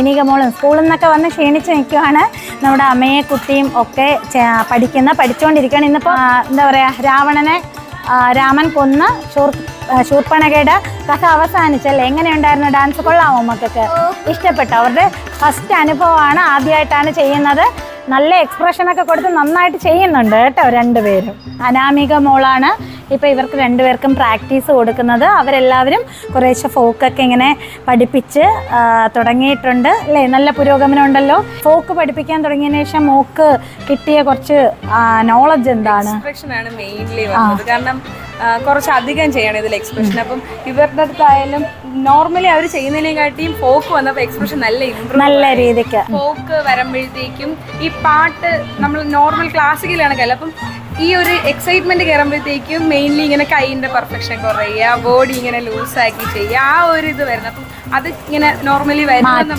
നൈനിക മോളും സ്കൂളിൽ നിന്നൊക്കെ വന്ന് ക്ഷീണിച്ച് നിൽക്കുകയാണ്. നമ്മുടെ അമ്മയെ കുട്ടിയും ഒക്കെ പഠിച്ചുകൊണ്ടിരിക്കുകയാണ്. ഇന്നിപ്പോൾ എന്താ പറയുക, രാമൻ കൊന്ന് ശൂർപ്പണഖയുടെ കഥ അവസാനിച്ചല്ലേ? എങ്ങനെയുണ്ടായിരുന്നു ഡാൻസ്? കൊള്ളാമോ മക്കൾക്ക്? ഇഷ്ടപ്പെട്ടു? അവരുടെ ഫസ്റ്റ് അനുഭവമാണ്, ആദ്യമായിട്ടാണ് ചെയ്യുന്നത്. നല്ല എക്സ്പ്രഷനൊക്കെ കൊടുത്ത് നന്നായിട്ട് ചെയ്യുന്നുണ്ട് കേട്ടോ രണ്ടുപേരും. അനാമിക മോളാണ് ഇപ്പോൾ ഇവർക്ക് രണ്ടുപേർക്കും പ്രാക്ടീസ് കൊടുക്കുന്നത്. അവരെല്ലാവരും കുറേശ്ശെ ഫോക്കൊക്കെ ഇങ്ങനെ പഠിപ്പിച്ച് തുടങ്ങിയിട്ടുണ്ട് അല്ലേ? നല്ല പുരോഗമനം ഉണ്ടല്ലോ. ഫോക്ക് പഠിപ്പിക്കാൻ തുടങ്ങിയതിന് ശേഷം മോക്ക് കിട്ടിയ കുറച്ച് നോളജ് എന്താണ്? എക്സ്പ്രഷനാണ് മെയിൻലി വന്നത്. കാരണം കുറച്ചധികം ചെയ്യണം ഇതിൽ എക്സ്പ്രഷൻ. അപ്പം ഇവരുടെ അടുത്തായാലും നോർമലി അവർ ചെയ്യുന്നതിനെക്കാട്ടിയും ഫോക്ക് വന്നപ്പോൾ എക്സ്പ്രഷൻ നല്ല രീതിക്ക് ഫോക്ക് വരുമ്പോഴത്തേക്കും ഈ പാട്ട് നമ്മൾ നോർമൽ ക്ലാസിക്കലാണ് കല. അപ്പം ഈ ഒരു എക്സൈറ്റ്മെന്റ് കയറുമ്പോഴത്തേക്കും മെയിൻലി ഇങ്ങനെ കൈയിന്റെ പെർഫെക്ഷൻ കുറയുക, ബോഡി ഇങ്ങനെ ലൂസാക്കി ചെയ്യുക, ആ ഒരു ഇത് വരുന്നത്. അപ്പം അത് ഇങ്ങനെ നോർമലി വരുന്നത്